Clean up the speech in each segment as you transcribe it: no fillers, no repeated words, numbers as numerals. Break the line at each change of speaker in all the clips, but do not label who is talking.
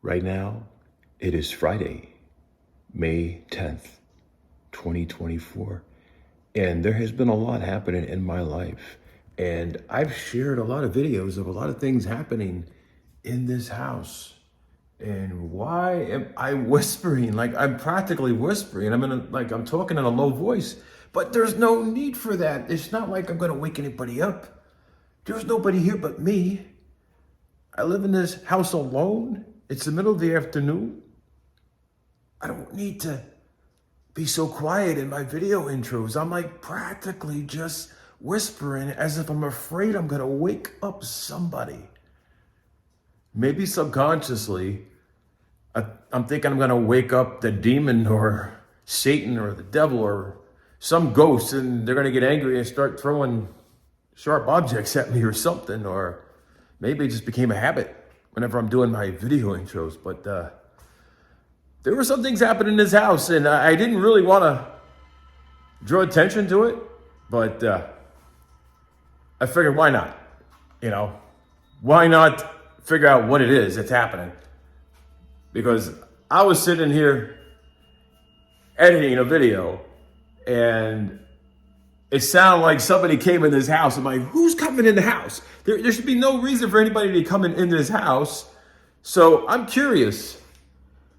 Right now, it is Friday, May 10th, 2024, and there has been a lot happening in my life. And I've shared a lot of videos of a lot of things happening in this house. And why am I whispering? Like I'm practically whispering. I'm talking in a low voice, but there's no need for that. It's not like I'm gonna wake anybody up. There's nobody here but me. I live in this house alone. It's the middle of the afternoon. I don't need to be so quiet in my video intros. I'm like practically just whispering as if I'm afraid I'm gonna wake up somebody. Maybe subconsciously, I'm thinking I'm gonna wake up the demon or Satan or the devil or some ghost, and they're gonna get angry and start throwing sharp objects at me or something. Or maybe it just became a habit whenever I'm doing my video intros. But there were some things happening in this house, and I didn't really want to draw attention to it, but I figured why not? Why not figure out what it is that's happening? Because I was sitting here editing a video, and it sounded like somebody came in this house. I'm like, who's coming in the house? There should be no reason for anybody to come in this house. So I'm curious.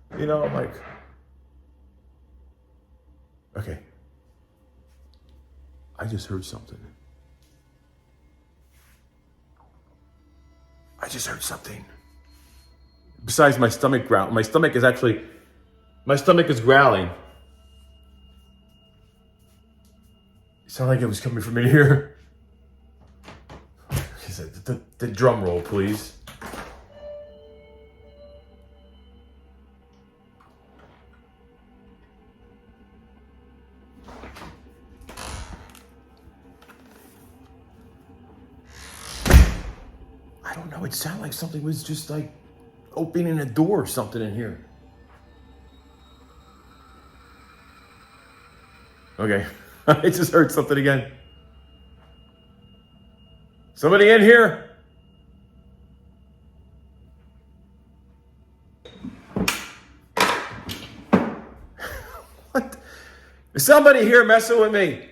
I'm like, okay, I just heard something. Besides my stomach growl, my stomach is growling. It sounded like it was coming from in here. He said, the drum roll, please. I don't know, it sounded like something was just like opening a door or something in here. Okay, I just heard something again. Somebody in here? What? Is somebody here messing with me?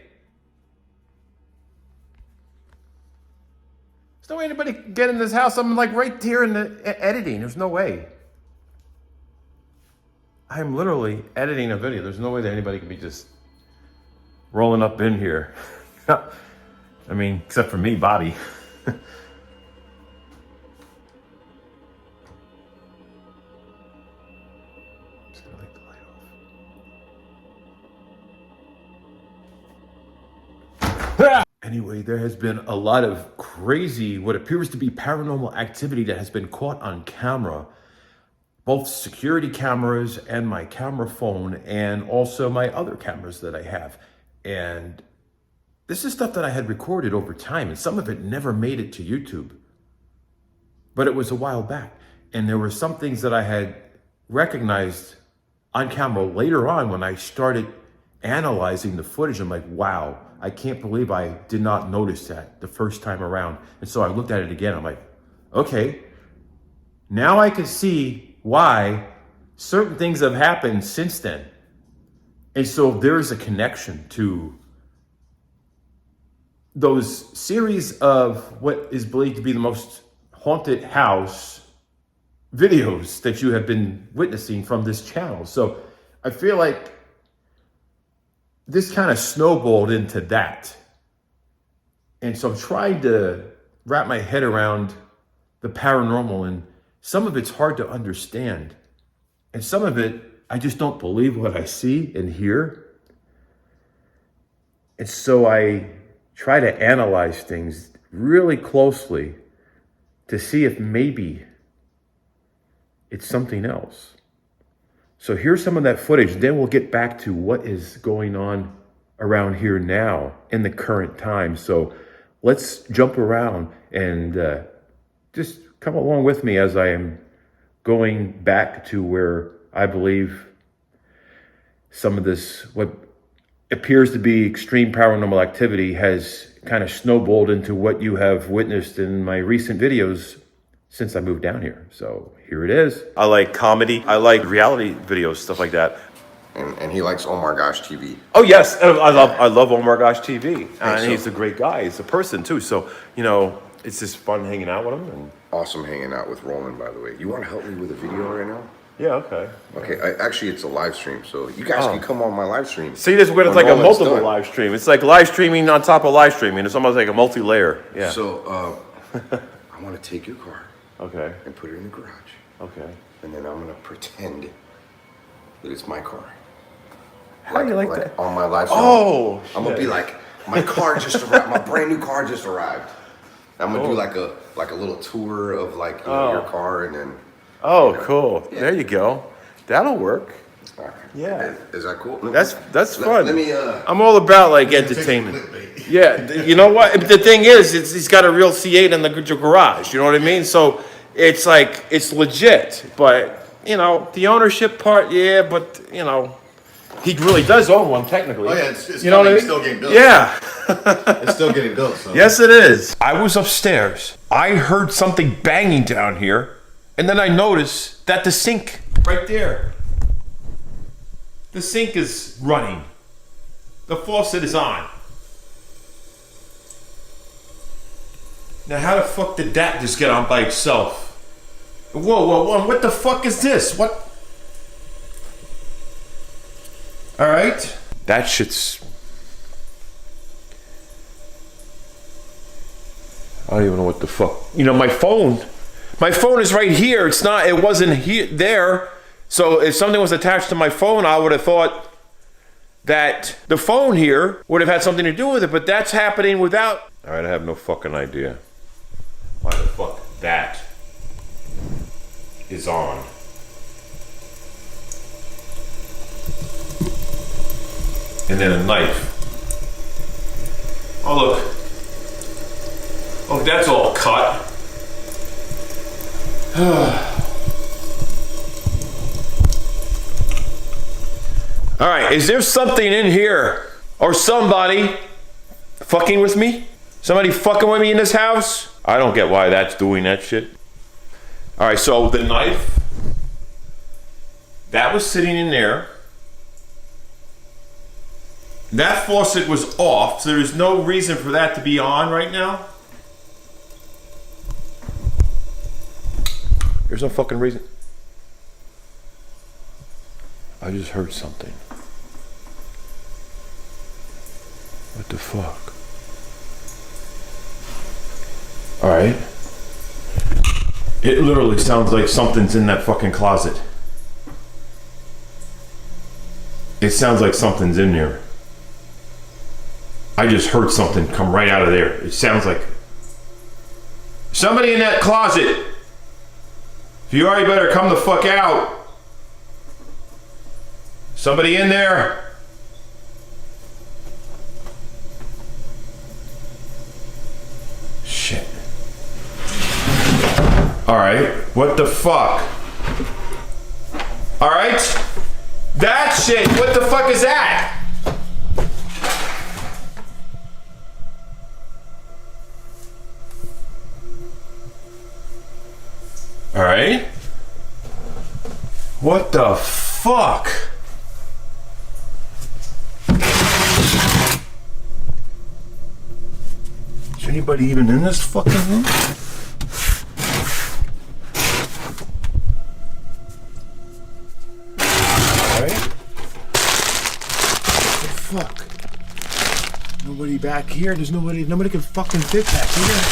There's no way anybody can get in this house. I'm like right here in the editing. There's no way. I'm literally editing a video. There's no way that anybody can be just rolling up in here. I mean, except for me, Bobby. Just gonna leave the light off. Anyway, there has been a lot of crazy, what appears to be paranormal activity that has been caught on camera. Both security cameras and my camera phone, and also my other cameras that I have. And this is stuff that I had recorded over time, and some of it never made it to YouTube. But it was a while back. And there were some things that I had recognized on camera later on when I started analyzing the footage. I'm like, wow, I can't believe I did not notice that the first time around. And so I looked at it again. I'm like, okay, now I can see why certain things have happened since then. And so there is a connection to those series of what is believed to be the most haunted house videos that you have been witnessing from this channel. So I feel like this kind of snowballed into that. And so I'm trying to wrap my head around the paranormal, and some of it's hard to understand. And some of it, I just don't believe what I see and hear. And so I try to analyze things really closely to see if maybe it's something else. So here's some of that footage. Then we'll get back to what is going on around here now in the current time. So let's jump around and just come along with me as I am going back to where I believe some of this, what appears to be extreme paranormal activity, has kind of snowballed into what you have witnessed in my recent videos since I moved down here. So here it is. I like comedy. I like reality videos, stuff like that.
And he likes OmarGoshTV.
Oh yes, I love OmarGoshTV, and he's a great guy. He's a person too. So you know, it's just fun hanging out with him. And
awesome hanging out with Roland, by the way. You want to help me with a video right now?
yeah, okay.
Okay, actually, it's a live stream, so you guys can come on my live stream.
See, this is when it's like a multiple live stream. It's like live streaming on top of live streaming. It's almost like a multi-layer. Yeah.
So I want to take your car.
Okay.
And put it in the garage.
Okay.
And then I'm gonna pretend that it's my car.
How do you like that?
On my live stream.
Oh.
I'm gonna be like, my car just arrived. My brand new car just arrived. I'm gonna do like a little tour of like your car, and then.
Oh, cool. Yeah. There you go. That'll work.
All right.
Yeah.
Is that cool?
That's fun.
Let me.
I'm all about like entertainment. Yeah. You know what? The thing is, he's got a real C8 in the garage. You know what I mean? So it's like it's legit. But you know the ownership part, yeah. But you know. He really does own one, technically.
Oh yeah, it's
you know what I mean?
Still getting built.
Yeah.
It's still getting built. So.
Yes, it is. I was upstairs. I heard something banging down here, and then I noticed that the sink right there, the sink is running. The faucet is on. Now, how the fuck did that just get on by itself? Whoa, what the fuck is this? What? All right. That shit's... I don't even know what the fuck. You know, my phone is right here. It wasn't here, there. So if something was attached to my phone, I would have thought that the phone here would have had something to do with it, but that's happening without... All right, I have no fucking idea why the fuck that is on. And then a knife. Oh, look. Oh, that's all cut. All right, is there something in here? Or somebody fucking with me? Somebody fucking with me in this house? I don't get why that's doing that shit. All right, so the knife, that was sitting in there. That faucet was off, so there's no reason for that to be on right now. There's no fucking reason. I just heard something. What the fuck? Alright. It literally sounds like something's in that fucking closet. It sounds like something's in there. I just heard something come right out of there. It sounds like somebody in that closet. If you are, you better come the fuck out. Somebody in there. Shit. All right. What the fuck? All right. That shit. What the fuck is that? All right. What the fuck? Is anybody even in this fucking room? All right. What the fuck? Nobody back here. There's nobody can fucking fit back here.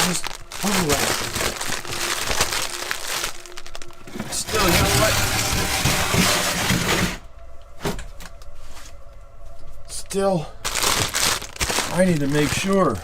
Just overlap. Still, you know what? Still, I need to make sure.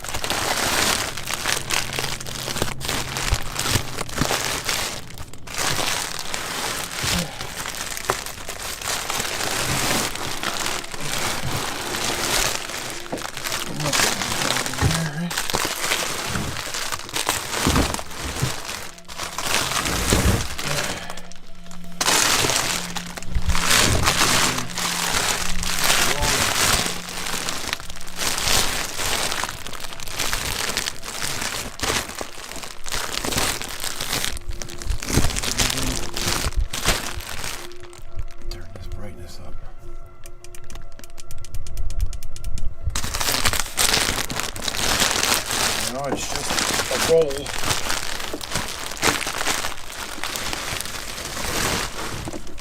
roll.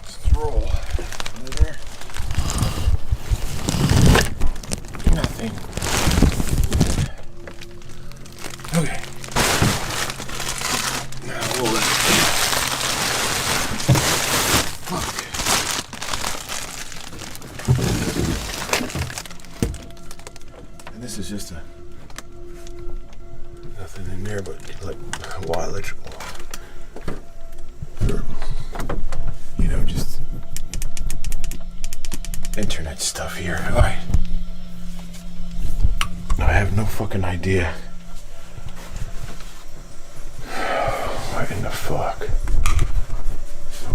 Let's roll. Under there. Nothing. Okay. Now roll that. Fuck. And this is just nothing in there but like wire electrical. Or, you know, just internet stuff here. Alright. I have no fucking idea. What in the fuck?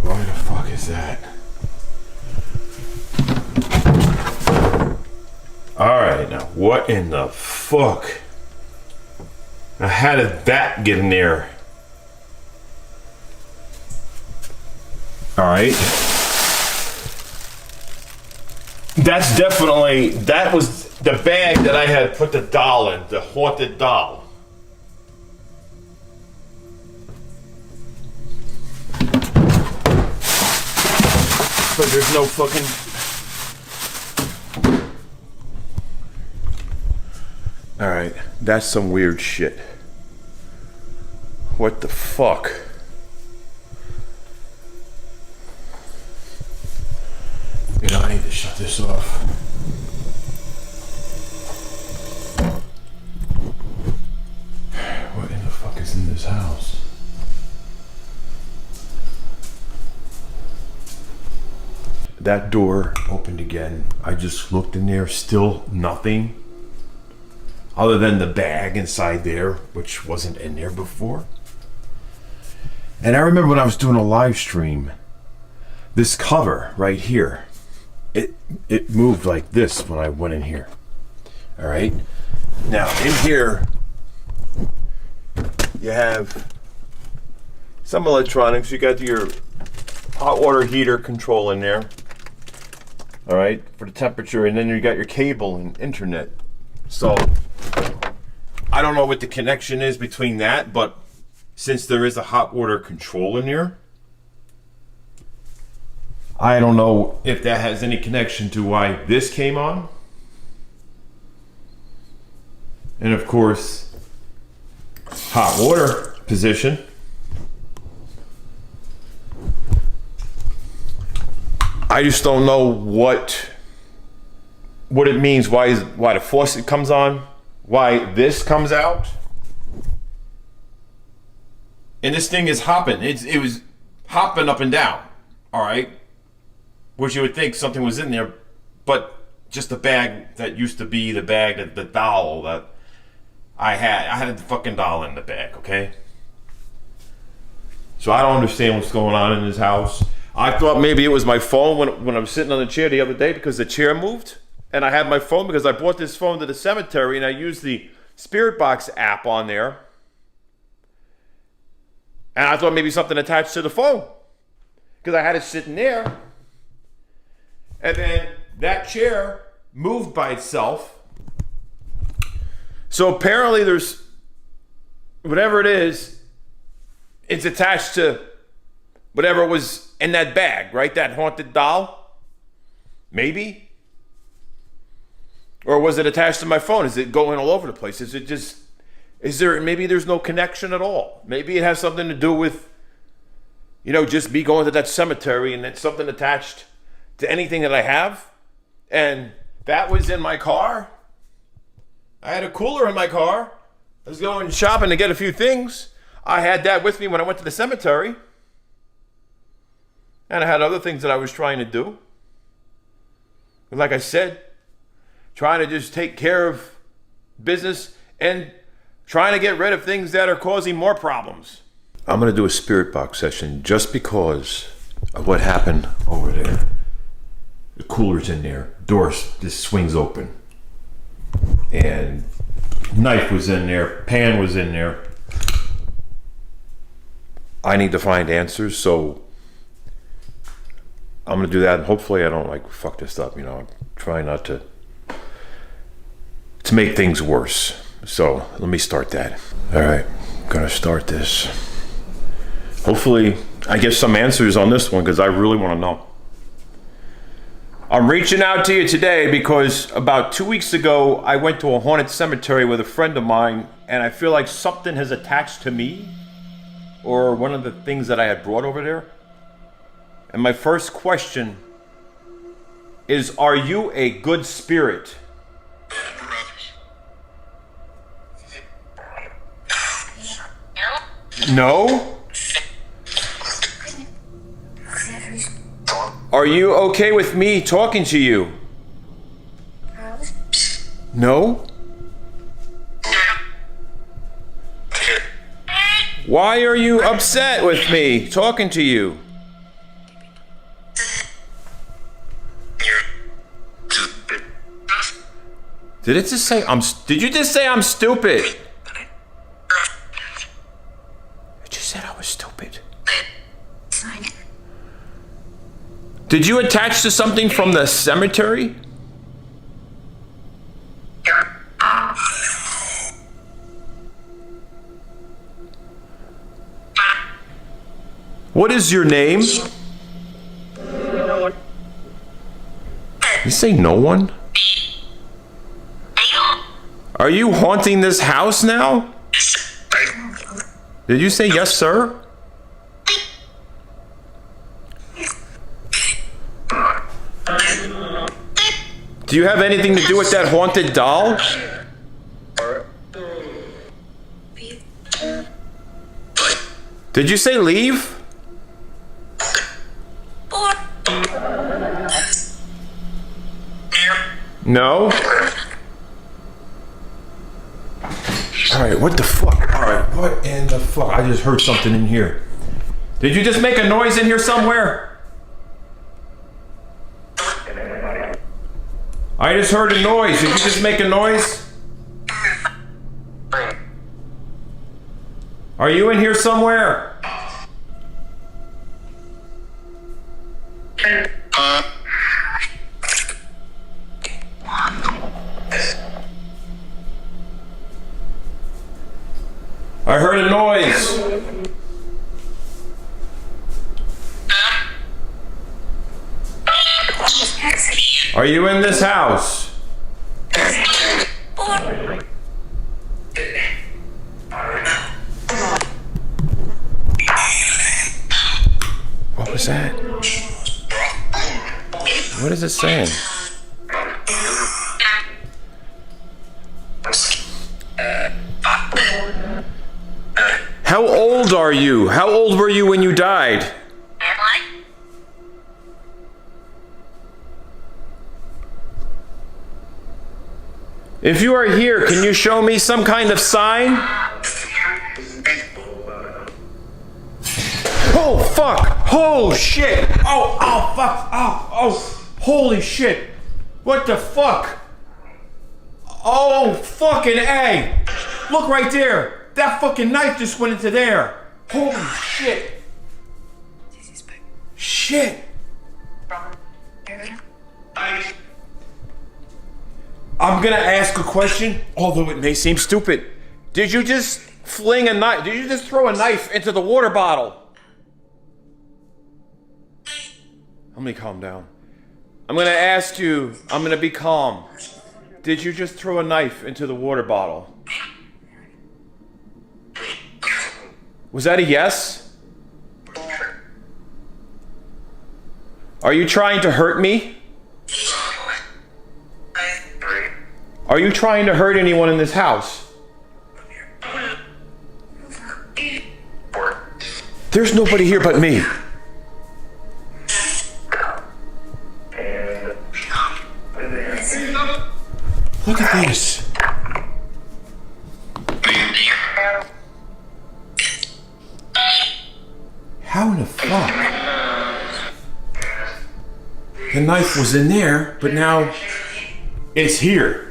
Why the fuck is that? Alright, now what in the fuck? Now how did that get in there? Alright. That's definitely, that was the bag that I had put the doll in, the haunted doll. But there's no fucking... Alright, that's some weird shit. What the fuck? You know, I need to shut this off. What in the fuck is in this house? That door opened again. I just looked in there, still nothing. Other than the bag inside there, which wasn't in there before. And I remember when I was doing a live stream, this cover right here, it moved like this when I went in here. All right. Now in here, you have some electronics. You got your hot water heater control in there. All right, for the temperature, and then you got your cable and internet. So I don't know what the connection is between that, but since there is a hot water control in here, I don't know if that has any connection to why this came on. And of course, hot water position. I just don't know what it means, why the faucet comes on, why this comes out. And this thing is hopping. It was hopping up and down. All right. Which you would think something was in there, but just the bag that used to be the bag, that the doll that I had the fucking doll in the bag, okay? So I don't understand what's going on in this house. I thought maybe it was my phone when I was sitting on the chair the other day because the chair moved. And I had my phone because I brought this phone to the cemetery and I used the Spirit Box app on there. And I thought maybe something attached to the phone because I had it sitting there. And then that chair moved by itself. So apparently there's, whatever it is, it's attached to whatever was in that bag, right? That haunted doll? Maybe? Or was it attached to my phone? Is it going all over the place? Is it just, maybe there's no connection at all. Maybe it has something to do with, you know, just me going to that cemetery and it's something attached to anything that I have. And that was in my car. I had a cooler in my car. I was going shopping to get a few things. I had that with me when I went to the cemetery. And I had other things that I was trying to do. But like I said, trying to just take care of business and trying to get rid of things that are causing more problems. I'm going to do a spirit box session just because of what happened over there. The cooler's in there. Door just swings open. And knife was in there. Pan was in there. I need to find answers, so I'm going to do that. And hopefully I don't like fuck this up. You know, I'm trying not to make things worse. So let me start that. All right, gonna start this. Hopefully, I get some answers on this one because I really want to know. I'm reaching out to you today because about 2 weeks ago, I went to a haunted cemetery with a friend of mine, and I feel like something has attached to me or one of the things that I had brought over there. And my first question is, are you a good spirit? No? Are you okay with me talking to you? No? Why are you upset with me talking to you? Did it just say did you just say I'm stupid? It just said I was stupid. Did you attach to something from the cemetery? What is your name? You say no one? Are you haunting this house now? Did you say yes, sir? Do you have anything to do with that haunted doll? Did you say leave? No? Alright, what the fuck? Alright, what in the fuck? I just heard something in here. Did you just make a noise in here somewhere? I just heard a noise. Did you just make a noise? Are you in here somewhere? I heard a noise. Are you in this house? What was that? What is it saying? How old are you? How old were you when you died? If you are here, can you show me some kind of sign? Oh, fuck! Oh, shit! Oh, fuck! Oh, holy shit! What the fuck? Oh, fucking A! Look right there! That fucking knife just went into there! Holy shit! Shit! I'm gonna ask a question, although it may seem stupid. Did you just fling a knife? Did you just throw a knife into the water bottle? Let me calm down. I'm gonna ask you, I'm gonna be calm. Did you just throw a knife into the water bottle? Was that a yes? Are you trying to hurt me? Are you trying to hurt anyone in this house? There's nobody here but me. Look at this. How in the fuck? The knife was in there, but now it's here.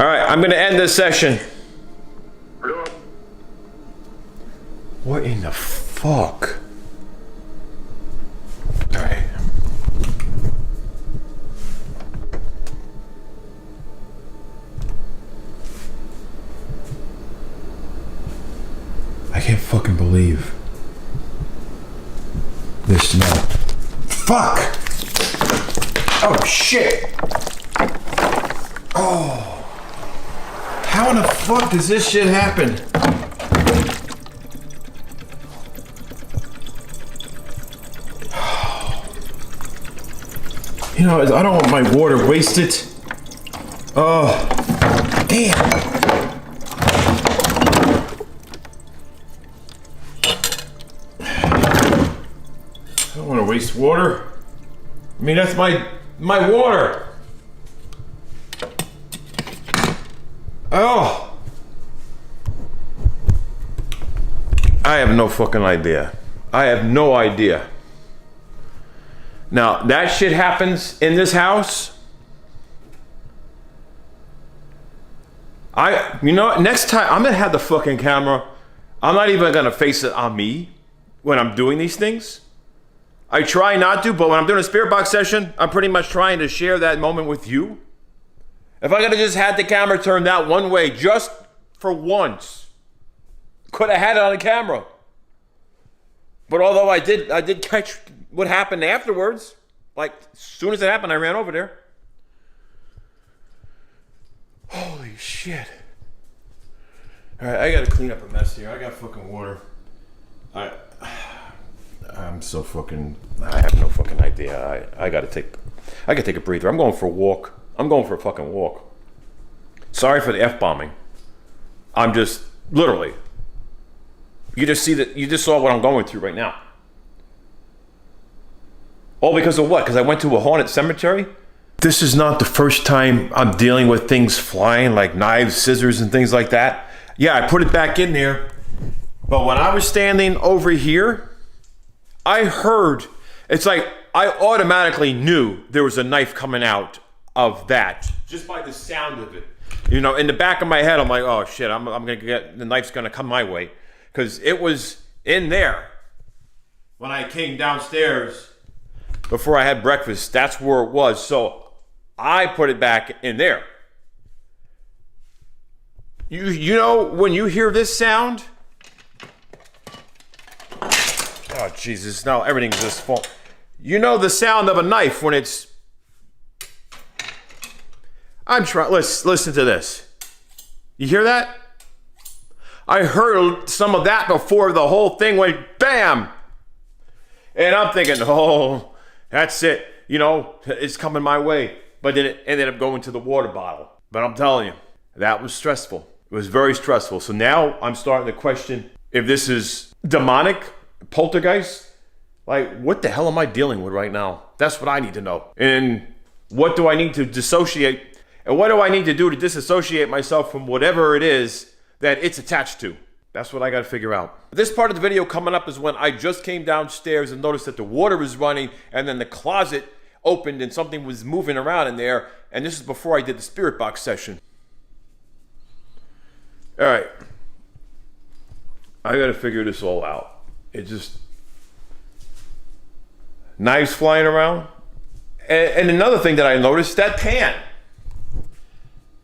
All right, I'm going to end this session. What in the fuck? All right. I can't fucking believe this smell. Fuck! Oh shit! Oh. How in the fuck does this shit happen? You know, I don't want my water wasted. Oh, damn. I don't want to waste water. I mean, that's my water. Oh. I have no fucking idea. I have no idea. Now, that shit happens in this house. You know, next time, I'm gonna have the fucking camera. I'm not even gonna face it on me when I'm doing these things. I try not to, but when I'm doing a spirit box session, I'm pretty much trying to share that moment with you. If I could have just had the camera turned out one way, just for once, could have had it on the camera. But although I did catch what happened afterwards. Like, as soon as it happened, I ran over there. Holy shit. All right, I gotta clean up a mess here. I got fucking water. I'm so fucking, I have no fucking idea. I gotta take a breather. I'm going for a walk. I'm going for a fucking walk. Sorry for the F-bombing. I'm just, literally. You just saw what I'm going through right now. All because of what? Because I went to a haunted cemetery? This is not the first time I'm dealing with things flying, like knives, scissors, and things like that. Yeah, I put it back in there. But when I was standing over here, I heard, it's like I automatically knew there was a knife coming out of that. Just by the sound of it. You know, in the back of my head, I'm like, oh shit, I'm gonna get, the knife's gonna come my way. Because it was in there. When I came downstairs, before I had breakfast, that's where it was. So I put it back in there. You know, when you hear this sound, oh Jesus, now everything's just full. You know the sound of a knife when it's, I'm trying, listen to this. You hear that? I heard some of that before the whole thing went bam. And I'm thinking, oh, that's it. You know, it's coming my way. But then it ended up going to the water bottle. But I'm telling you, that was stressful. It was very stressful. So now I'm starting to question if this is demonic, poltergeist. Like, what the hell am I dealing with right now? That's what I need to know. And what do I need to dissociate? And what do I need to do to disassociate myself from whatever it is that it's attached to? That's what I got to figure out. This part of the video coming up is when I just came downstairs and noticed that the water was running and then the closet opened and something was moving around in there. And this is before I did the spirit box session. All right. I got to figure this all out. It just, knives flying around. And another thing that I noticed, that pan.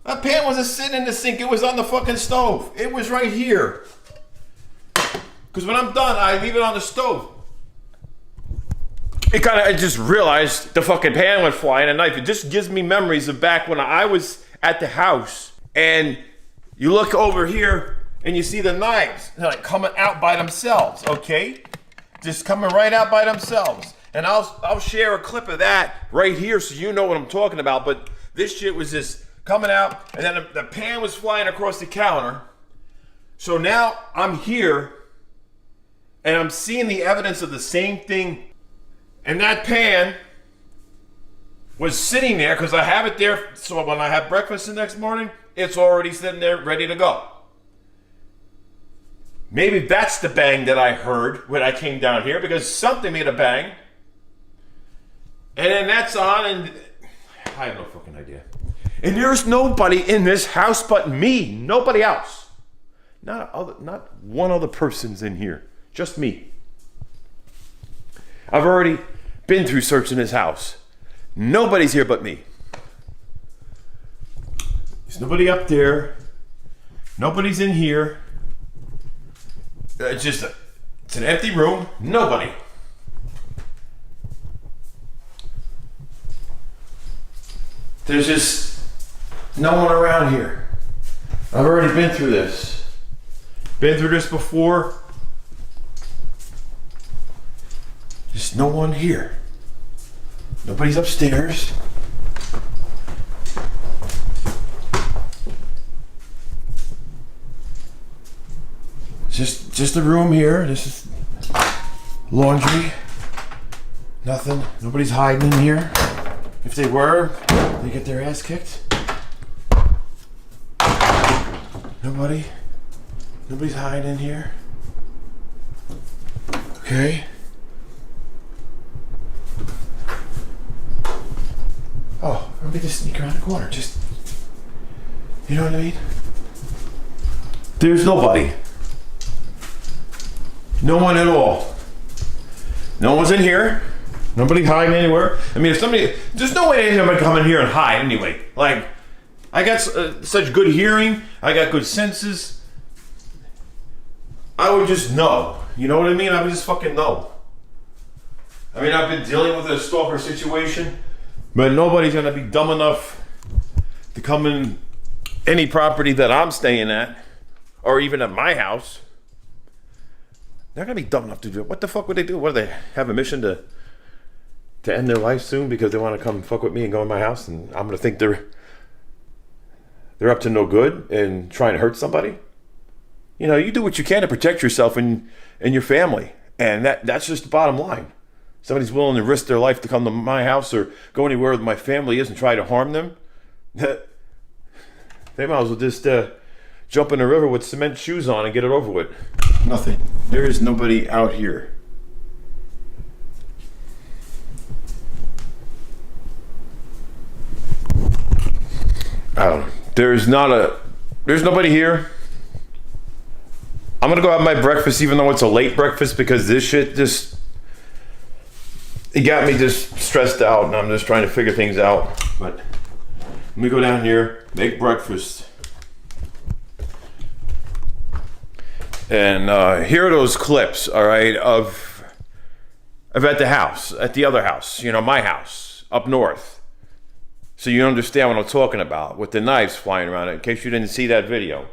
That pan wasn't sitting in the sink. It was on the fucking stove. It was right here. Because when I'm done, I leave it on the stove. I just realized the fucking pan went flying, a knife. It just gives me memories of back when I was at the house. And you look over here and you see the knives like coming out by themselves, okay? Just coming right out by themselves. And I'll share a clip of that right here so you know what I'm talking about. But this shit was just coming out, and then the pan was flying across the counter. So now I'm here, and I'm seeing the evidence of the same thing. And that pan was sitting there, because I have it there, so when I have breakfast the next morning, it's already sitting there ready to go. Maybe that's the bang that I heard when I came down here, because something made a bang. And then that's on, and I have no fucking idea. And there's nobody in this house but me. Nobody else. Not one other person's in here. Just me. I've already been through searching this house. Nobody's here but me. There's nobody up there. Nobody's in here. It's an empty room. Nobody. There's just no one around here. I've already been through this. Been through this before. Just no one here. Nobody's upstairs. Just a room here. This is laundry. Nothing. Nobody's hiding in here. If they were, they get their ass kicked. Nobody's hiding in here. Okay. Oh, let me just sneak around the corner. Just, you know what I mean? There's nobody. No one at all. No one's in here. Nobody hiding anywhere. I mean, if somebody, there's no way anybody come in here and hide anyway. Like, I got such good hearing. I got good senses. I would just know. You know what I mean? I would just fucking know. I mean, I've been dealing with a stalker situation, but nobody's gonna be dumb enough to come in any property that I'm staying at, or even at my house. They're gonna be dumb enough to do it. What the fuck would they do? What do they have a mission to end their life soon because they want to come fuck with me and go in my house, and I'm gonna think they're up to no good and trying to hurt somebody? You know, you do what you can to protect yourself and your family, and that's just the bottom line. Somebody's willing to risk their life to come to my house or go anywhere where my family is and try to harm them. They might as well just jump in the river with cement shoes on and get it over with. Nothing. There is nobody out here. I don't know. There's nobody here. I'm gonna go have my breakfast even though it's a late breakfast because this shit it got me just stressed out and I'm just trying to figure things out. But let me go down here, make breakfast. And here are those clips, all right, of at the house, at the other house, you know, my house, up north. So you understand what I'm talking about, with the knives flying around, in case you didn't see that video.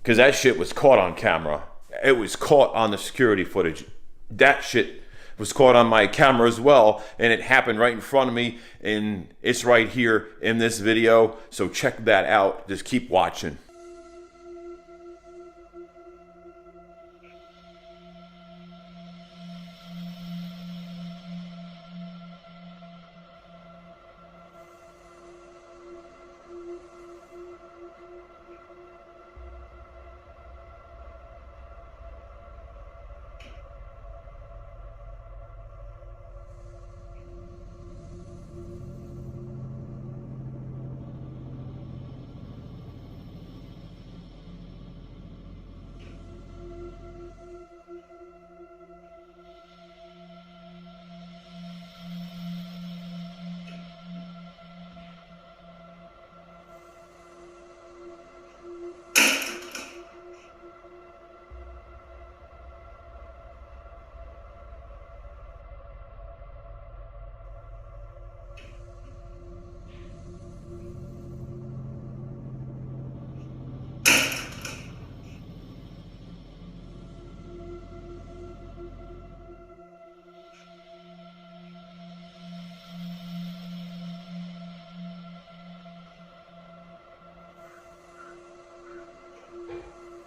Because that shit was caught on camera. It was caught on the security footage. That shit was caught on my camera as well, and it happened right in front of me, and it's right here in this video. So check that out. Just keep watching.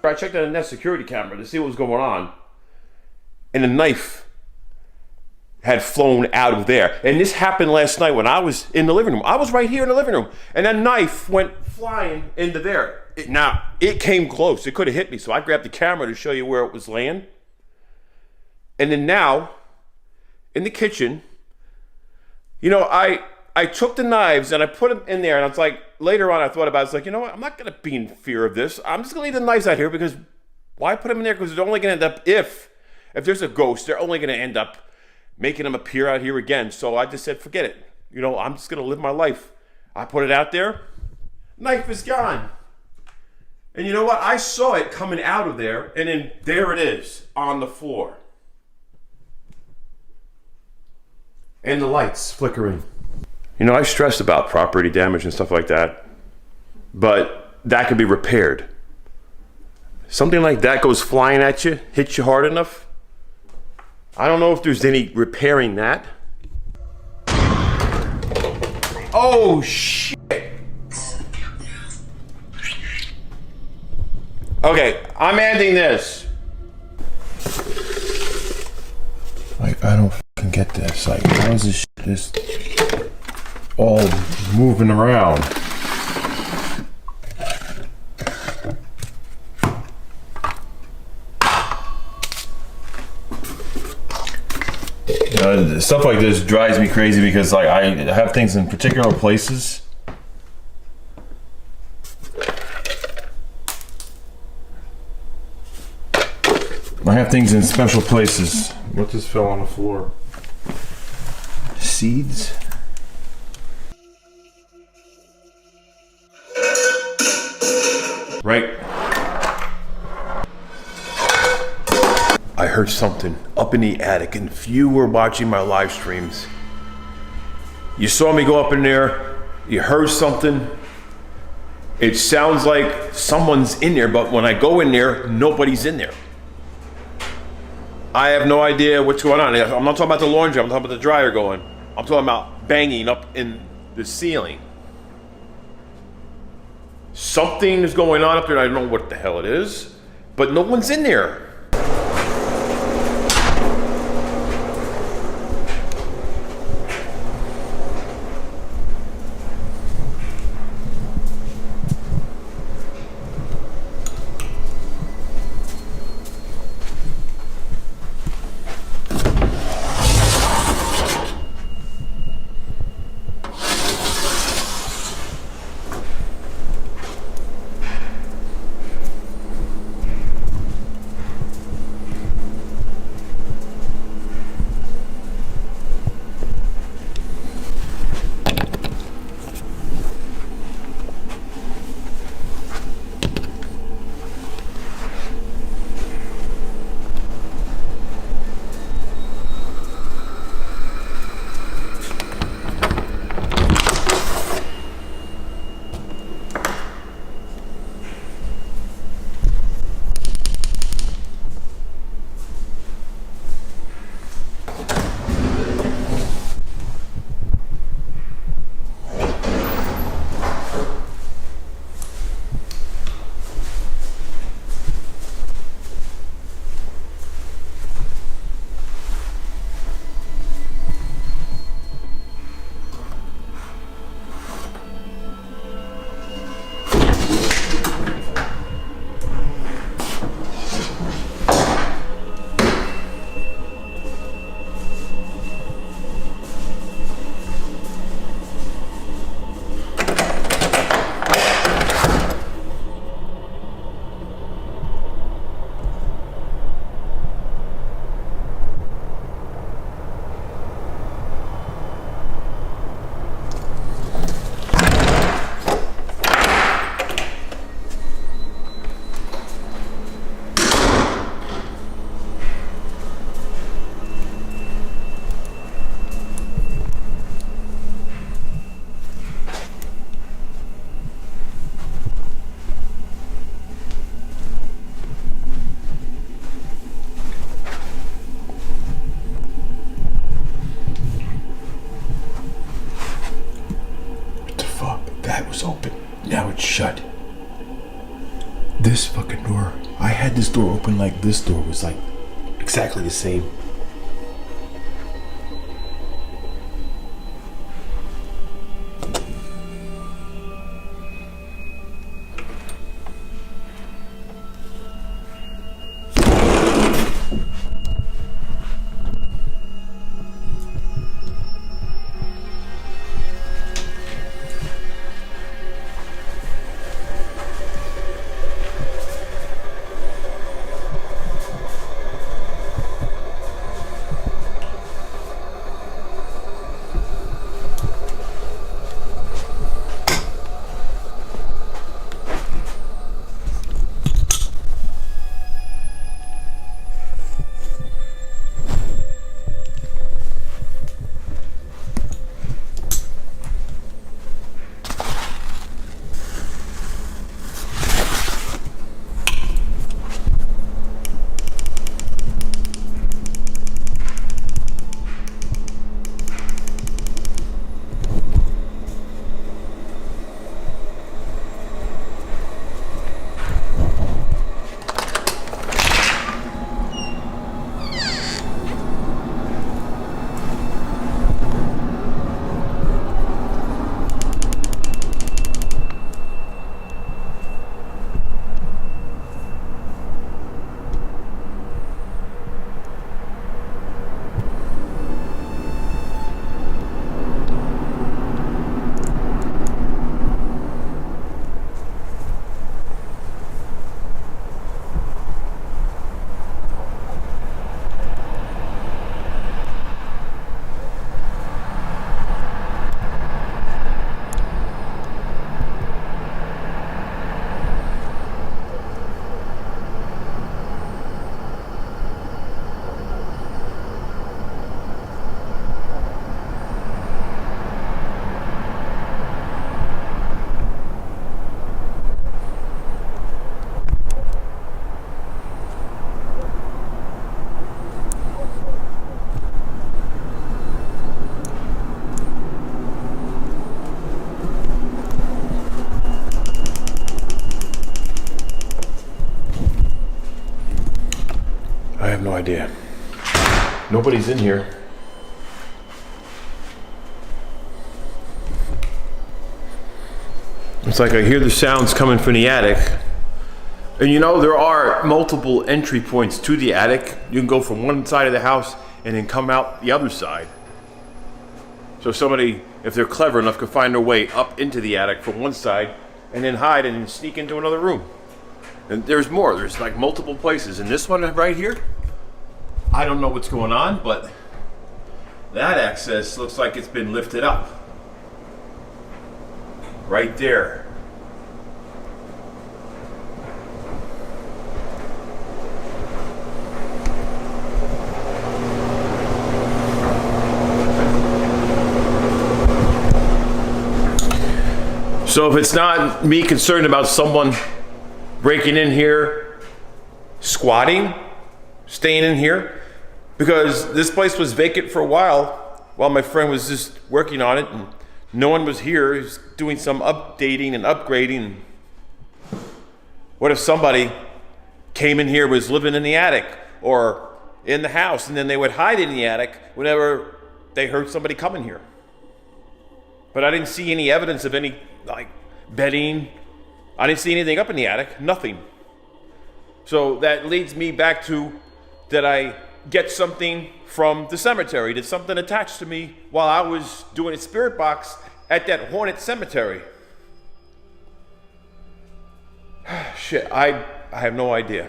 I checked out a net security camera to see what was going on, and a knife had flown out of there. And this happened last night when I was in the living room. I was right here in the living room, and that knife went flying into there. Now, it came close. It could have hit me, so I grabbed the camera to show you where it was laying. And then now, in the kitchen, you know, I took the knives and I put them in there, and I was like, later on I thought about it, I was like, you know what, I'm not going to be in fear of this. I'm just going to leave the knives out here because why put them in there? Because they're only going to end up, if there's a ghost, they're only going to end up making them appear out here again. So I just said, forget it. You know, I'm just going to live my life. I put it out there. Knife is gone.
And you know what? I saw it coming out of there, and then there it is on the floor. And the lights flickering. You know, I stressed about property damage and stuff like that, but that could be repaired. Something like that goes flying at you, hits you hard enough. I don't know if there's any repairing that. Oh, shit. Okay, I'm ending this.
Like, I don't fucking get this. Like, how is this shit just all moving around? Stuff like this drives me crazy because, like, I have things in particular places. I have things in special places.
What just fell on the floor?
Seeds?
Right.
I heard something up in the attic, and if you were watching my live streams, you saw me go up in there, you heard something. It sounds like someone's in there, but when I go in there, nobody's in there. I have no idea what's going on. I'm not talking about the laundry, I'm talking about the dryer going. I'm talking about banging up in the ceiling. Something is going on up there, I don't know what the hell it is, but no one's in there. That was open. Now it's shut. This fucking door. I had this door open like this door was like exactly the same.
have no idea. Nobody's in here. It's like I hear the sounds coming from the attic. And you know, there are multiple entry points to the attic. You can go from one side of the house and then come out the other side. So somebody, if they're clever enough, could find their way up into the attic from one side and then hide and sneak into another room. And there's more. There's like multiple places. And this one right here, I don't know what's going on, but that access looks like it's been lifted up. Right there. So if it's not me concerned about someone breaking in here, squatting, staying in here, because this place was vacant for a while my friend was just working on it and no one was here. He was doing some updating and upgrading. What if somebody came in here, was living in the attic or in the house, and then they would hide in the attic whenever they heard somebody coming here? But I didn't see any evidence of any like bedding. I didn't see anything up in the attic, nothing. So that leads me back to, did I get something from the cemetery? Did something attach to me while I was doing a spirit box at that haunted cemetery? Shit, I have no idea.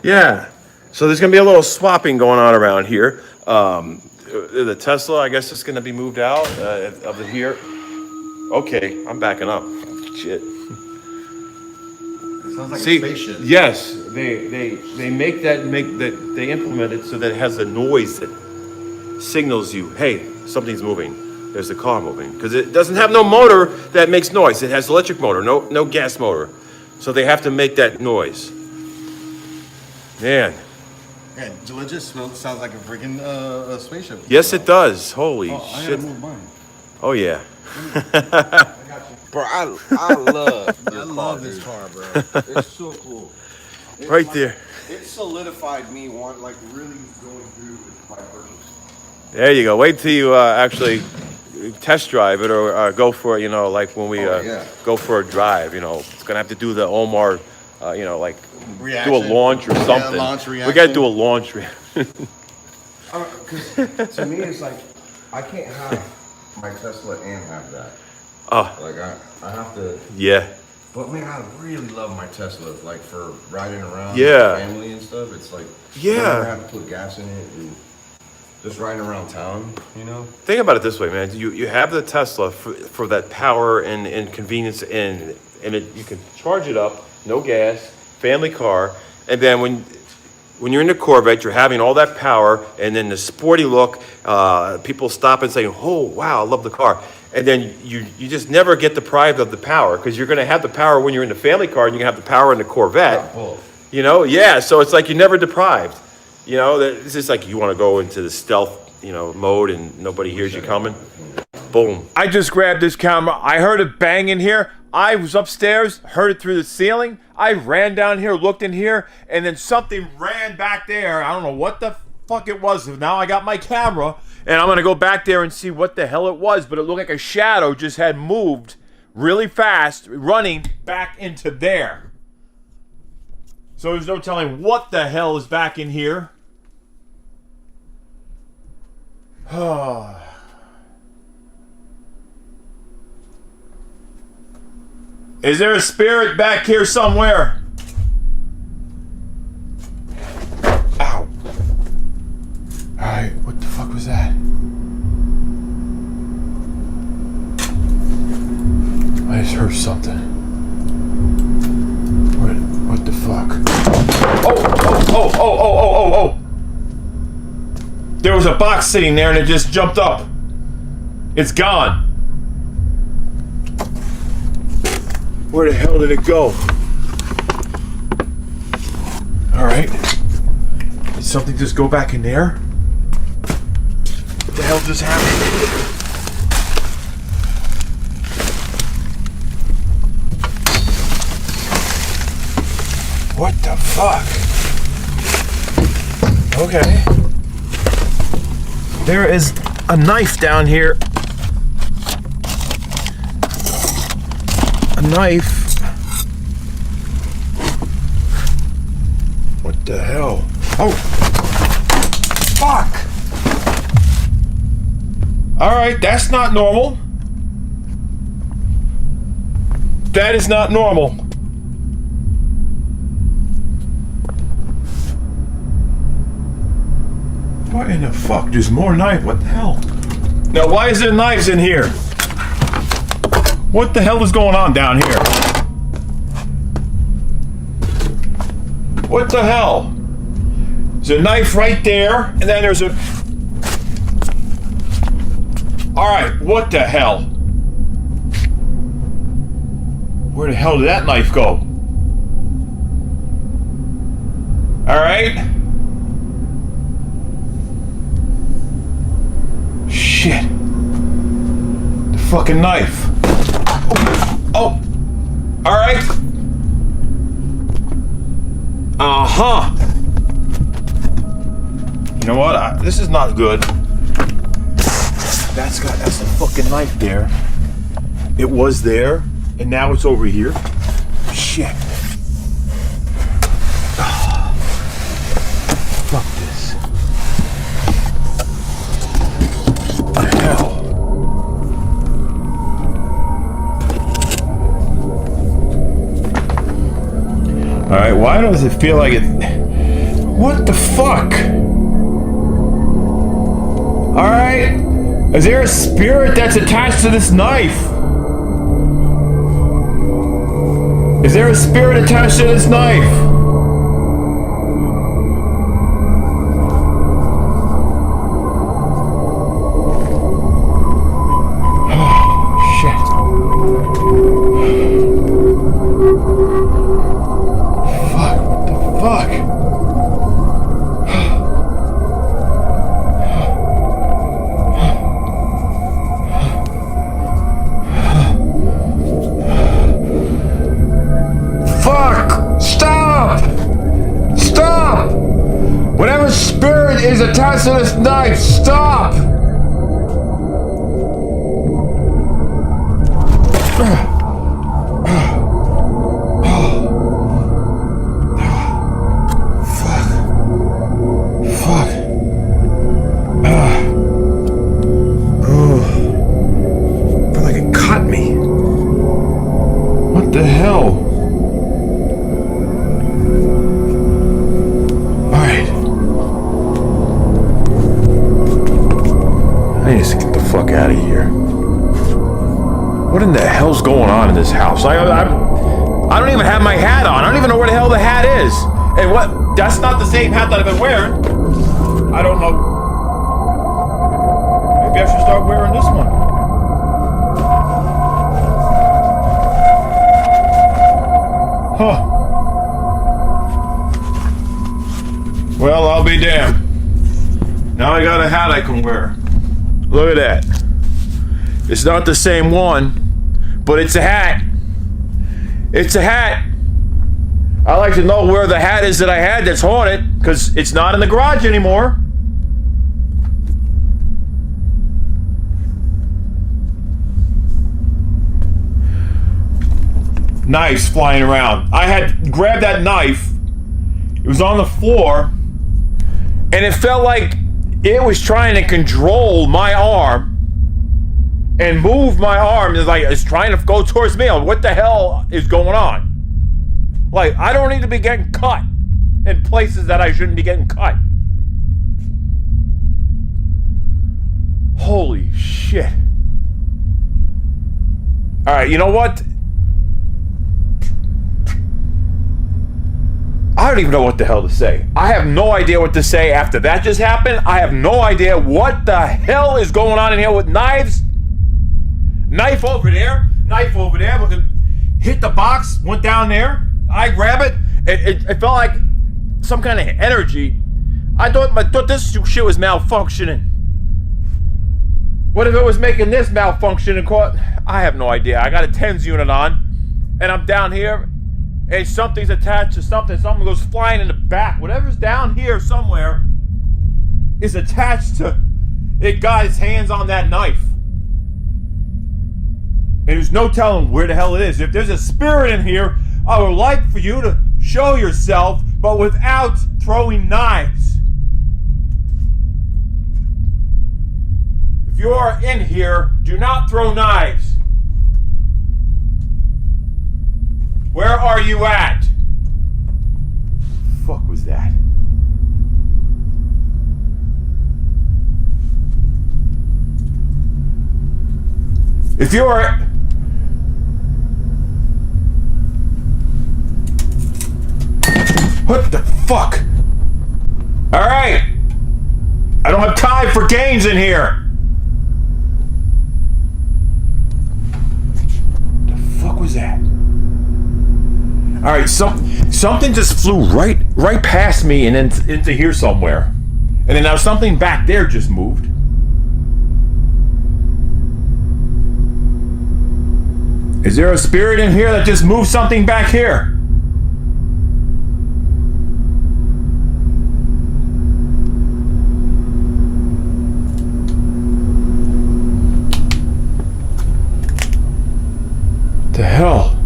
Yeah, so there's gonna be a little swapping going on around here. The Tesla, I guess, is gonna be moved out of here. Okay, I'm backing up. Shit.
Sounds like
See,
a spaceship.
yes, they they implement it so that it has a noise that signals you, hey, something's moving. There's a car moving, because it doesn't have no motor that makes noise. It has electric motor, no gas motor. So they have to make that noise. Man.
Yeah, it just sounds like a freaking spaceship.
Yes, it does. Holy
I
shit.
gotta move mine.
Oh yeah.
Bro, I love
I love this car, bro.
It's so cool. It's
Right
like-
there.
It solidified me really going through with my purchase.
There you go. Wait till you actually test drive it or go for it, you know, like when we
yeah.
go for a drive, you know. It's going to have to do the Omar, you know, like
Reaction.
do a launch or something.
Launch
We got
reaction.
to do a launch reaction.
Because to me, it's like, I can't have my Tesla and have that.
Oh,
Like, I have to.
yeah.
But man, I really love my Tesla. Like for riding around
Yeah.
with family and stuff. It's like,
Yeah.
I never have to put gas in it and just riding around town, you know?
Think about it this way, man. You have the Tesla for that power and convenience, and you can charge it up, no gas, family car, and then when you're in the Corvette, you're having all that power, and then the sporty look, people stop and say, oh, wow, I love the car. And then you just never get deprived of the power, because you're going to have the power when you're in the family car, and you're going to have the power in the Corvette. You know, yeah, so it's like you're never deprived. You know, it's just like you want to go into the stealth, you know, mode and nobody hears you coming. Boom. I just grabbed this camera. I heard it bang in here. I was upstairs, heard it through the ceiling. I ran down here, looked in here, and then something ran back there. I don't know what the fuck it was. Now I got my camera, and I'm going to go back there and see what the hell it was. But it looked like a shadow just had moved really fast, running back into there. So there's no telling what the hell is back in here. Is there a spirit back here somewhere? Ow. Alright, what the fuck was that? I just heard something. What the fuck? Oh! There was a box sitting there and it just jumped up. It's gone. Where the hell did it go? Alright. Did something just go back in there? What the hell just happened? What the fuck? Okay. There is a knife down here. A knife. What the hell? Oh! Fuck! Alright, that's not normal. That is not normal. What in the fuck? There's more knife. What the hell? Now, why is there knives in here? What the hell is going on down here? What the hell? There's a knife right there, and then there's a... Alright, what the hell? Where the hell did that knife go? Alright. Shit. The fucking knife. Oh. Alright. Uh-huh. You know what? This is not good. That's the fucking knife there. It was there, and now it's over here. Shit. Fuck this. What the hell? Alright, why does it feel like it... What the fuck? Alright. Is there a spirit that's attached to this knife? Is there a spirit attached to this knife? Oh, shit. Fuck, what the fuck? Is attached to this knife. Stop! Fuck. Fuck. Oh. I feel like it cut me. What the hell? I need to get the fuck out of here. What in the hell's going on in this house? I don't even have my hat on. I don't even know where the hell the hat is. And what? That's not the same hat that I've been wearing. I don't know. Maybe I should start wearing this one. Huh. Well, I'll be damned. Now I got a hat I can wear. Look at that. It's not the same one, but it's a hat. It's a hat. I like to know where the hat is that I had that's haunted, because it's not in the garage anymore. Knives flying around. I had grabbed that knife. It was on the floor, and it felt like it was trying to control my arm and move my arm. It's like it's trying to go towards me. What the hell is going on? Like, I don't need to be getting cut in places that I shouldn't be getting cut. Holy shit. Alright, you know what? I don't even know what the hell to say. I have no idea what to say after that just happened. I have no idea what the hell is going on in here with knives. Knife over there. Knife over there. Hit the box. Went down there. I grab it. It felt like some kind of energy. I thought this shit was malfunctioning. What if it was making this malfunction and caught... I have no idea. I got a TENS unit on. And I'm down here. And something's attached to something. Something goes flying in the back. Whatever's down here somewhere is attached to it. Got its hands on that knife. And there's no telling where the hell it is. If there's a spirit in here, I would like for you to show yourself, but without throwing knives. If you are in here, do not throw knives. Where are you at? Fuck was that? If you are... What the fuck? Alright! I don't have time for games in here! The fuck was that? Alright, something just flew right past me and then into here somewhere. And then now something back there just moved. Is there a spirit in here that just moved something back here? The hell?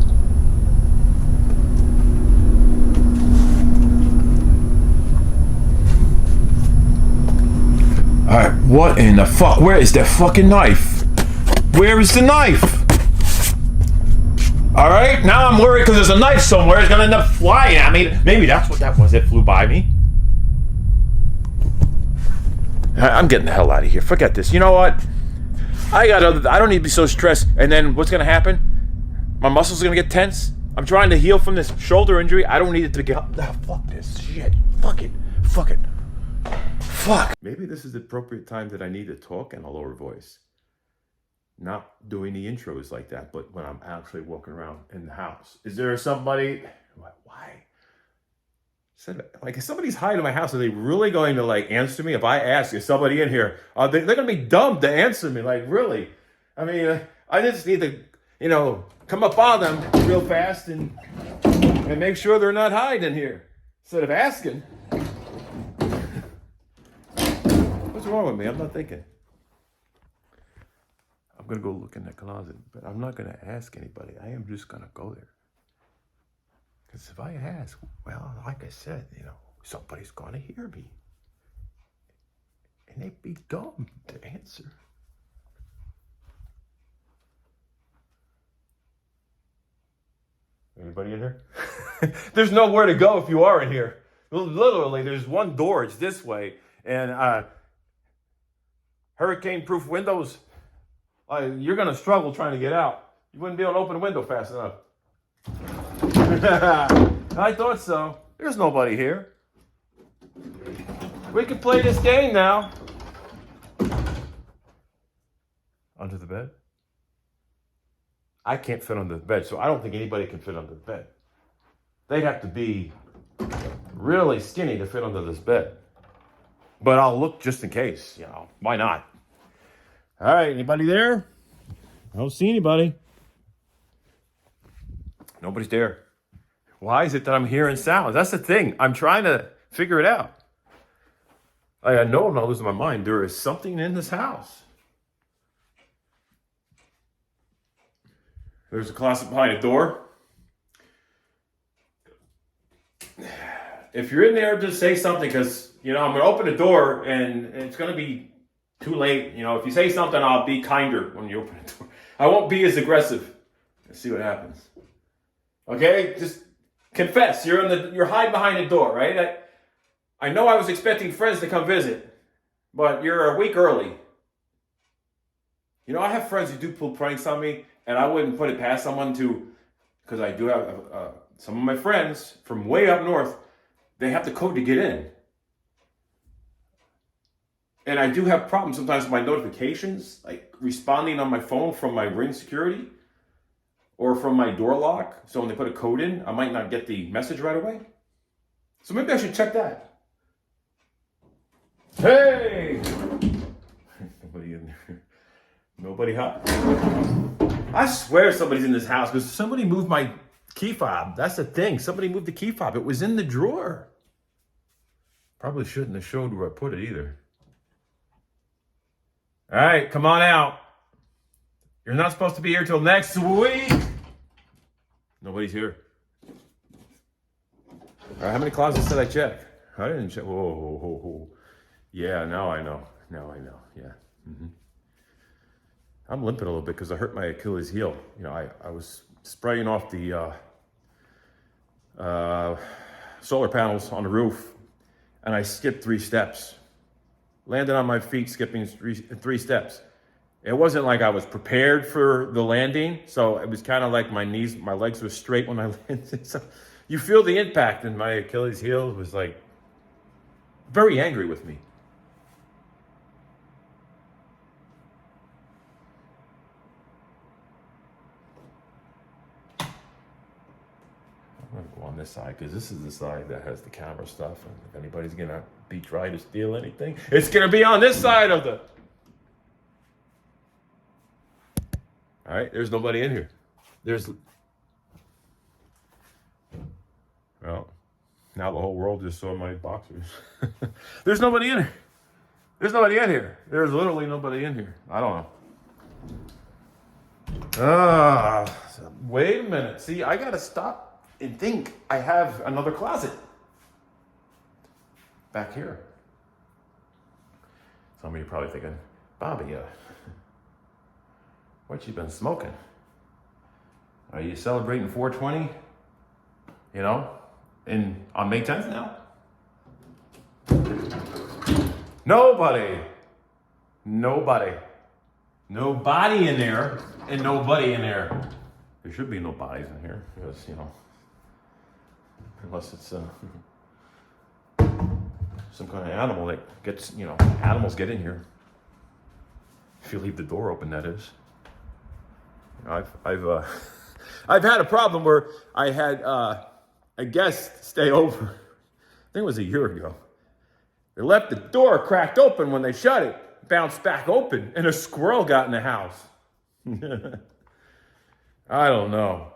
Alright, what in the fuck? Where is that fucking knife? Where is the knife? Alright, now I'm worried because there's a knife somewhere. It's gonna end up flying at me. Maybe that's what that was. It flew by me. I'm getting the hell out of here. Forget this. You know what? I don't need to be so stressed. And then what's gonna happen? My muscles are gonna get tense. I'm trying to heal from this shoulder injury. I don't need it to get... fuck this shit. Fuck it. Fuck it. Fuck. Maybe this is the appropriate time that I need to talk in a lower voice. Not doing the intros like that, but when I'm actually walking around in the house. Is there somebody... Why? Like, if somebody's hiding in my house, are they really going to, like, answer me? If I ask, is somebody in here? They're going to be dumb to answer me. Like, really? I mean, I just need to, you know, come up on them real fast and make sure they're not hiding here. Instead of asking. What's wrong with me? I'm not thinking. I'm going to go look in the closet, but I'm not going to ask anybody. I am just going to go there. Because if I ask, well, like I said, you know, somebody's going to hear me. And they'd be dumb to answer. Anybody in here? There's nowhere to go if you are in here. Literally, there's one door. It's this way. And hurricane-proof windows, you're going to struggle trying to get out. You wouldn't be able to open a window fast enough. I thought so. There's nobody here. We can play this game now. Under the bed? I can't fit under the bed, so I don't think anybody can fit under the bed. They'd have to be really skinny to fit under this bed. But I'll look just in case, you know. Why not? All right, anybody there? I don't see anybody. Nobody's there. Why is it that I'm hearing sounds? That's the thing. I'm trying to figure it out. I know I'm not losing my mind. There is something in this house. There's a closet behind a door. If you're in there, just say something, because, you know, I'm going to open the door and it's going to be too late. You know, if you say something, I'll be kinder when you open the door. I won't be as aggressive. Let's see what happens. Okay, just confess. You're hiding behind the door, right? I know I was expecting friends to come visit, but you're a week early. You know, I have friends who do pull pranks on me, and I wouldn't put it past someone to, because I do have some of my friends from way up north. They have the code to get in, and I do have problems sometimes with my notifications, like responding on my phone from my Ring security. Or from my door lock, so when they put a code in, I might not get the message right away. So maybe I should check that. Hey! Nobody in there. Nobody hot. I swear somebody's in this house, because somebody moved my key fob. That's the thing. Somebody moved the key fob. It was in the drawer. Probably shouldn't have showed where I put it either. All right, come on out. You're not supposed to be here till next week. Nobody's here. All right, how many closets did I check? I didn't check. Whoa. Yeah, now I know. Yeah. I'm limping a little bit because I hurt my Achilles heel. You know, I was spraying off the solar panels on the roof, and I skipped 3 steps. Landed on my feet, skipping three steps. It wasn't like I was prepared for the landing, so it was kind of like my legs were straight when I landed. So you feel the impact, and my Achilles heel was like very angry with me. I'm gonna go on this side because this is the side that has the camera stuff, and if anybody's gonna be trying to steal anything, it's gonna be on this side of the... All right, there's nobody in here. Well, now the whole world just saw my boxers. There's nobody in here. There's nobody in here. There's literally nobody in here. I don't know. Wait a minute. See, I gotta stop and think I have another closet back here. Some of you are probably thinking, Bobby, what you been smoking? Are you celebrating 420? You know, on May 10th now? Nobody in there, and nobody in there. There should be no bodies in here because, you know, unless it's some kind of animal that gets, you know, animals get in here. If you leave the door open, that is. I've had a problem where I had a guest stay over. I think it was a year ago. They left the door cracked open when they shut it, bounced back open, and a squirrel got in the house. I don't know.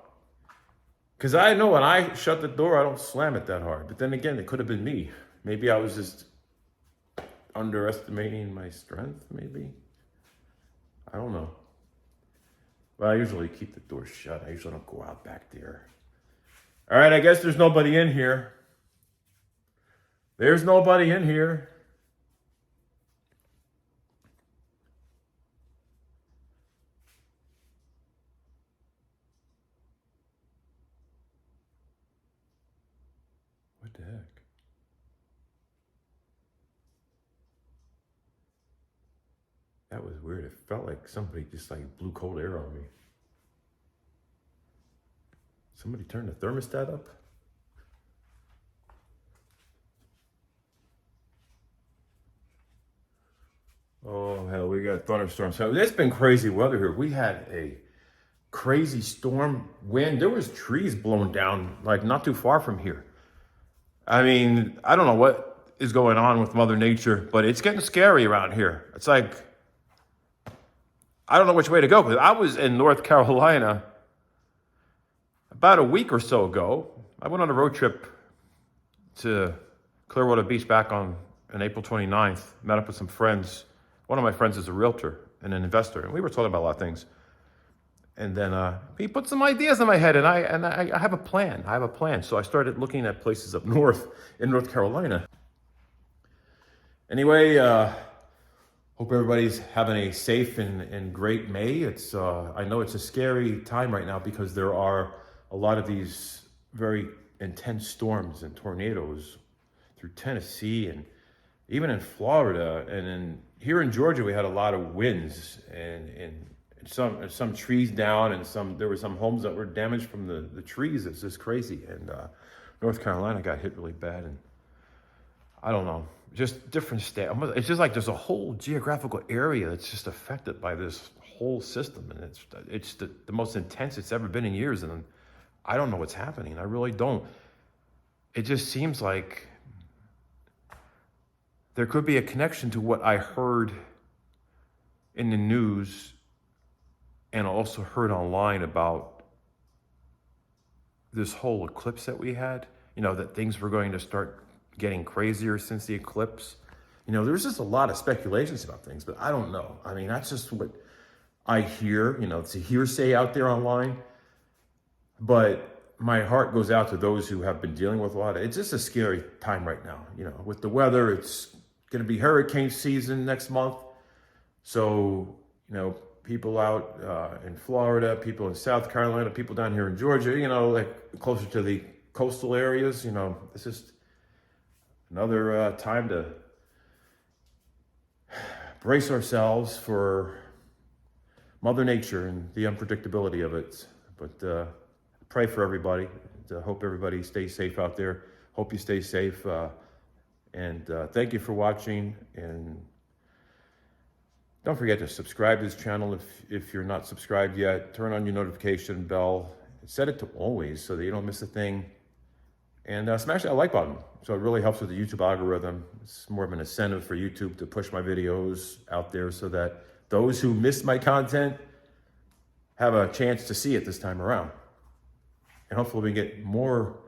Because I know when I shut the door, I don't slam it that hard. But then again, it could have been me. Maybe I was just underestimating my strength, maybe. I don't know. But I usually keep the door shut. I usually don't go out back there. All right, I guess there's nobody in here. There's nobody in here. What the heck? That was weird. It felt like somebody just like blew cold air on me. Somebody turned the thermostat up? Oh, hell, we got thunderstorms. So it's been crazy weather here. We had a crazy storm wind. There was trees blown down, like not too far from here. I mean, I don't know what is going on with Mother Nature, but it's getting scary around here. It's like, I don't know which way to go, because I was in North Carolina about a week or so ago. I went on a road trip to Clearwater Beach back on April 29th, met up with some friends. One of my friends is a realtor and an investor, and we were talking about a lot of things. And then he put some ideas in my head, and I have a plan. I have a plan. So I started looking at places up north in North Carolina. Anyway, hope everybody's having a safe and great May. It's I know it's a scary time right now because there are a lot of these very intense storms and tornadoes through Tennessee and even in Florida, and here in Georgia we had a lot of winds and some trees down, and there were some homes that were damaged from the trees. It's just crazy. And North Carolina got hit really bad, and I don't know, just different state. It's just like there's a whole geographical area that's just affected by this whole system, and it's the most intense it's ever been in years. And I don't know what's happening. I really don't. It just seems like there could be a connection to what I heard in the news and also heard online about this whole eclipse that we had. You know, that things were going to start getting crazier since the eclipse.
You know, there's just a lot of speculations about things, but I don't know. I mean, that's just what I hear. You know, it's a hearsay out there online. But my heart goes out to those who have been dealing with a lot of, it's just a scary time right now. You know, with the weather, it's going to be hurricane season next month. So, you know, people out in Florida, people in South Carolina, people down here in Georgia, you know, like closer to the coastal areas, you know, it's just another time to brace ourselves for Mother Nature and the unpredictability of it. But pray for everybody. Hope everybody stays safe out there. Hope you stay safe. And thank you for watching. And don't forget to subscribe to this channel if you're not subscribed yet. Turn on your notification bell. Set it to always so that you don't miss a thing. And smash that like button. So it really helps with the YouTube algorithm. It's more of an incentive for YouTube to push my videos out there so that those who miss my content have a chance to see it this time around. And hopefully we get more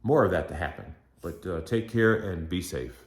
of that to happen. But take care and be safe.